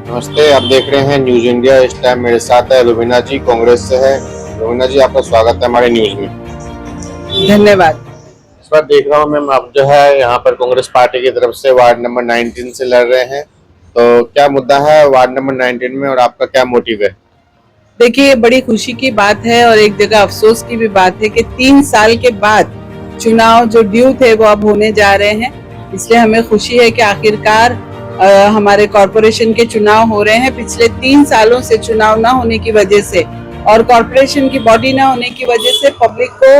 नमस्ते, आप देख रहे हैं न्यूज इंडिया। इस टाइम मेरे साथ है रुबीना जी, कांग्रेस से है। रुबीना जी, आपका स्वागत है हमारे न्यूज में। धन्यवाद। इस बार देख रहा हूँ मैम, आप जो है यहाँ पर कांग्रेस पार्टी की तरफ से वार्ड नंबर 19 से लड़ रहे हैं। तो क्या मुद्दा है वार्ड नंबर 19 में और आपका क्या मोटिव है? देखिए, ये बड़ी खुशी की बात है और एक जगह अफसोस की भी बात है कि 3 साल के बाद चुनाव जो ड्यू थे वो अब होने जा रहे हैं। इसलिए हमें खुशी है कि आखिरकार हमारे कॉरपोरेशन के चुनाव हो रहे हैं। पिछले 3 सालों से चुनाव ना होने की वजह से और कॉरपोरेशन की बॉडी ना होने की वजह से पब्लिक को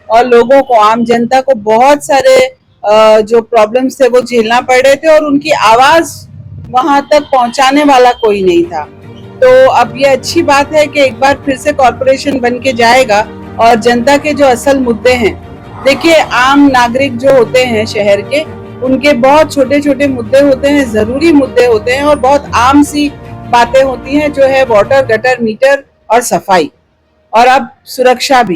और लोगों को, आम जनता को बहुत सारे जो प्रॉब्लम्स थे वो झेलना पड़ रहे थे और उनकी आवाज वहां तक पहुंचाने वाला कोई नहीं था। तो अब ये अच्छी बात है कि एक बार फिर से कॉरपोरेशन बन के जाएगा और जनता के जो असल मुद्दे हैं, देखिए आम नागरिक जो होते हैं शहर के, उनके बहुत छोटे छोटे मुद्दे होते हैं, जरूरी मुद्दे होते हैं और बहुत आम सी बातें होती हैं, जो है वाटर, गटर, मीटर और सफाई और अब सुरक्षा भी।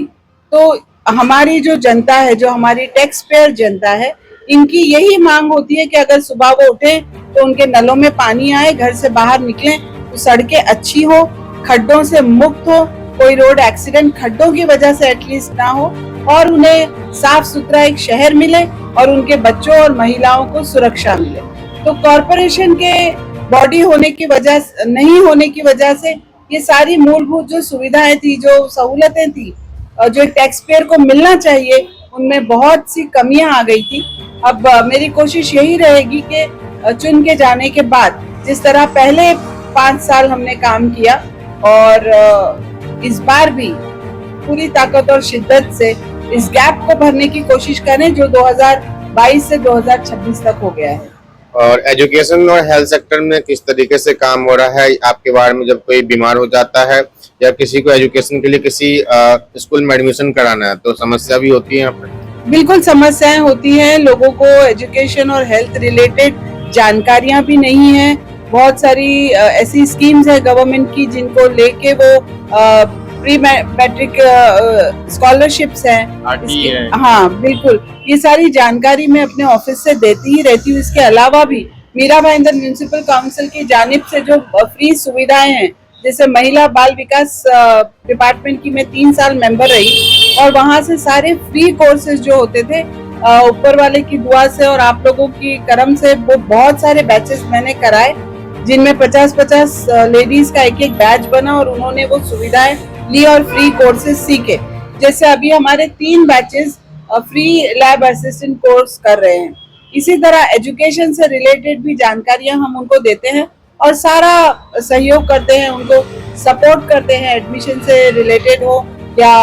तो हमारी जो जनता है, जो हमारी टैक्स पेयर जनता है, इनकी यही मांग होती है कि अगर सुबह वो उठे तो उनके नलों में पानी आए, घर से बाहर निकलें तो सड़कें अच्छी हो, खड्डों से मुक्त हो, कोई रोड एक्सीडेंट खड्डों की वजह से एटलीस्ट ना हो और उन्हें साफ सुथरा एक शहर मिले और उनके बच्चों और महिलाओं को सुरक्षा मिले। तो कॉरपोरेशन के बॉडी होने की वजह नहीं होने की वजह से ये सारी मूलभूत जो सुविधाएं थी, जो सहूलतें थी, जो टैक्स पेयर को मिलना चाहिए, उनमें बहुत सी कमियां आ गई थी। अब मेरी कोशिश यही रहेगी कि चुन के जाने के बाद जिस तरह पहले 5 साल हमने काम किया और इस बार भी पूरी ताकत और शिद्दत से इस गैप को भरने की कोशिश करें जो 2022 से 2026 तक हो गया है। और एजुकेशन और हेल्थ सेक्टर में किस तरीके से काम हो रहा है आपके वार्ड में? जब कोई बीमार हो जाता है या किसी को एजुकेशन के लिए किसी स्कूल में एडमिशन कराना है तो समस्या भी होती है यहाँ पर? बिल्कुल समस्याएं होती हैं, लोगों को एजुकेशन और हेल्थ रिलेटेड जानकारियां भी नहीं है। बहुत सारी ऐसी स्कीम्स है गवर्नमेंट की जिनको लेके वो प्री मैट्रिक स्कॉलरशिप्स हैं। हाँ बिल्कुल, ये सारी जानकारी मैं अपने ऑफिस से देती ही रहती हूँ। इसके अलावा भी मीरा भाईंदर म्यूनिसिपल काउंसिल की जानिब से जो फ्री सुविधाएं हैं, जैसे महिला बाल विकास डिपार्टमेंट की मैं 3 साल मेंबर रही और वहां से सारे फ्री कोर्सेज जो होते थे, ऊपर वाले की दुआ से और आप लोगों की करम से वो बहुत सारे बैचेस मैंने कराए, जिनमें 50-50 लेडीज का एक बैच बना और उन्होंने वो सुविधाएं ली और फ्री कोर्सेज सीखे। जैसे अभी हमारे 3 batches free lab assistant course कर रहे हैं। इसी तरह एजुकेशन से रिलेटेड भी जानकारियां हम उनको देते हैं और सारा सहयोग करते हैं, उनको सपोर्ट करते हैं, एडमिशन से रिलेटेड हो या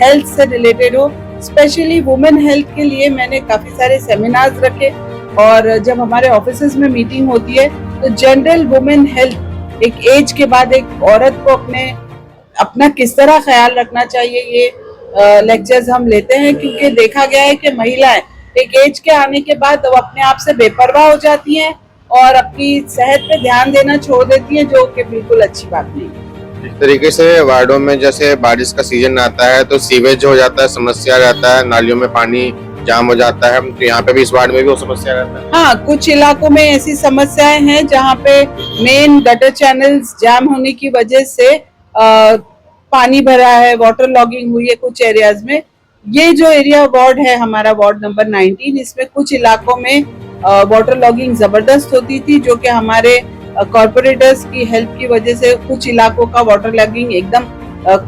हेल्थ से रिलेटेड हो। स्पेशली वुमेन हेल्थ के लिए मैंने काफी सारे सेमिनार्स रखे और जब हमारे ऑफिसेज में मीटिंग होती है तो जनरल वुमेन हेल्थ, एक एज के बाद एक औरत को अपना किस तरह ख्याल रखना चाहिए, ये लेक्चर्स हम लेते हैं, क्योंकि देखा गया है कि महिलाएं एक एज के आने के बाद वो अपने आप से बेपरवाह हो जाती हैं और अपनी सेहत पे ध्यान देना छोड़ देती हैं, जो कि बिल्कुल अच्छी बात नहीं है। इस तरीके से वार्डों में जैसे बारिश का सीजन आता है तो सीवेज हो जाता है, समस्या रहता है, नालियों में पानी जाम हो जाता है, तो यहाँ पे भी इस वार्ड में भी वो समस्या रहता है। हाँ, कुछ इलाकों में ऐसी समस्याएं हैं जहाँ पे मेन गटर चैनल्स जाम होने की वजह से पानी भरा है, वाटर लॉगिंग हुई है कुछ एरियाज में। ये जो एरिया वार्ड है हमारा, वार्ड नंबर 19, इसमें कुछ इलाकों में वाटर लॉगिंग जबरदस्त होती थी, जो कि हमारे कॉर्पोरेटर्स की हेल्प की वजह से कुछ इलाकों का वाटर लॉगिंग एकदम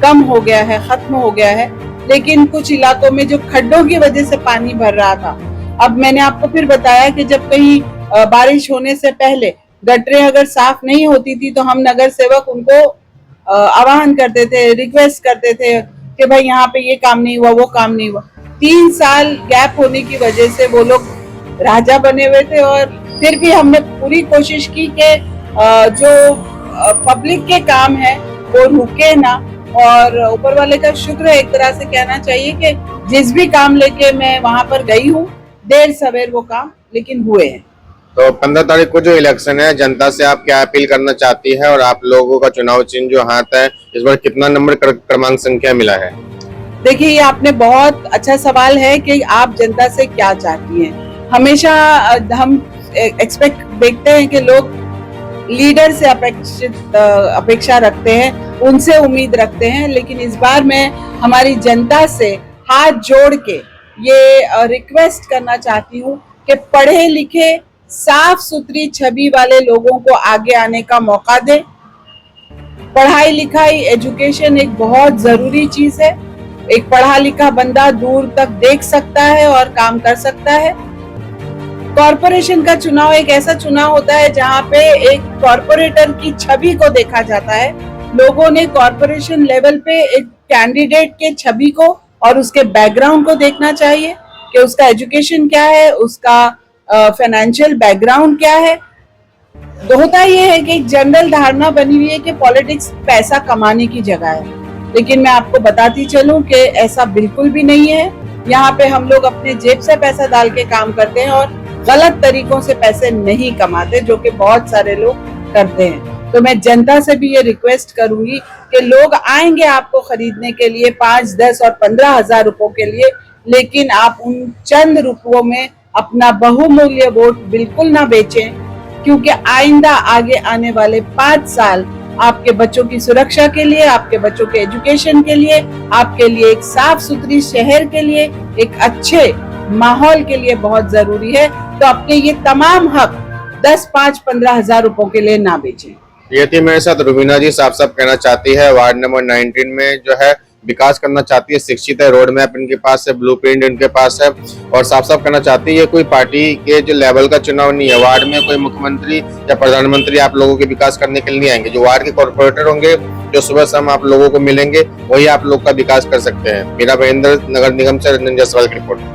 कम हो गया है, खत्म हो गया है। लेकिन कुछ इलाकों में जो खड्डों की वजह से पानी भर रहा था, अब मैंने आपको फिर बताया कि जब कहीं बारिश होने से पहले गटरें अगर साफ नहीं होती थी तो हम नगर सेवक उनको आह्वान करते थे, रिक्वेस्ट करते थे कि भाई यहाँ पे ये काम नहीं हुआ, वो काम नहीं हुआ। 3 साल गैप होने की वजह से वो लोग राजा बने हुए थे और फिर भी हमने पूरी कोशिश की कि जो पब्लिक के काम है वो रुके ना, और ऊपर वाले का शुक्र है, एक तरह से कहना चाहिए कि जिस भी काम लेके मैं वहां पर गई हूँ, देर सवेर वो काम लेकिन हुए हैं। तो 15 तारीख को जो इलेक्शन है, जनता से आप क्या अपील करना चाहती है और आप लोगों का चुनाव चिन्ह जो हाथ है, इस बार कितना नंबर क्रमांक संख्या मिला है? देखिए, ये आपने बहुत अच्छा सवाल है कि आप जनता से क्या चाहती हैं। हमेशा हम एक्सपेक्ट देखते हैं कि लोग लीडर से अपेक्षा रखते हैं, उनसे उम्मीद रखते हैं। लेकिन इस बार मैं हमारी जनता से हाथ जोड़ के ये रिक्वेस्ट करना चाहती हूँ कि पढ़े लिखे साफ सुथरी छवि वाले लोगों को आगे आने का मौका दें। पढ़ाई लिखाई एजुकेशन एक बहुत जरूरी चीज है। एक पढ़ा लिखा बंदा दूर तक देख सकता है और काम कर सकता है। कॉरपोरेशन का चुनाव एक ऐसा चुनाव होता है जहां पे एक कॉरपोरेटर की छवि को देखा जाता है। लोगों ने कॉरपोरेशन लेवल पे एक कैंडिडेट के छवि को और उसके बैकग्राउंड को देखना चाहिए कि उसका एजुकेशन क्या है, उसका फाइनेंशियल बैकग्राउंड क्या है। तो होता ये है कि एक जनरल धारणा बनी हुई है कि पॉलिटिक्स पैसा कमाने की जगह है, लेकिन मैं आपको बताती चलूं कि ऐसा बिल्कुल भी नहीं है। यहाँ पे हम लोग अपने जेब से पैसा डाल के काम करते हैं और गलत तरीकों से पैसे नहीं कमाते, जो कि बहुत सारे लोग करते हैं। तो मैं जनता से भी ये रिक्वेस्ट करूंगी कि लोग आएंगे आपको खरीदने के लिए 5, 10 और 15 हजार रुपयों के लिए, लेकिन आप उन चंद रुपयों में अपना बहुमूल्य वोट बिल्कुल ना बेचें, क्योंकि आइंदा आगे आने वाले 5 साल आपके बच्चों की सुरक्षा के लिए, आपके बच्चों के एजुकेशन के लिए, आपके लिए एक साफ सुथरी शहर के लिए, एक अच्छे माहौल के लिए बहुत जरूरी है। तो अपने ये तमाम हक 10, 5, 15 हजार रुपयों के लिए ना बेचें। ये थी मेरे साथ रुबीना जी। साफ साफ कहना चाहती है वार्ड नंबर 19 में जो है विकास करना चाहती है, शिक्षित है, रोड मैप इनके पास है, ब्लूप्रिंट इनके पास है, और साफ साफ कहना चाहती है ये कोई पार्टी के जो लेवल का चुनाव नहीं है। वार्ड में कोई मुख्यमंत्री या प्रधानमंत्री आप लोगों के विकास करने के लिए नहीं आएंगे। जो वार्ड के कॉर्पोरेटर होंगे, जो सुबह शाम आप लोगों को मिलेंगे, वही आप लोग का विकास कर सकते हैं। मीरा महेंद्र, नगर निगम से रंजन जायसवाल की रिपोर्ट।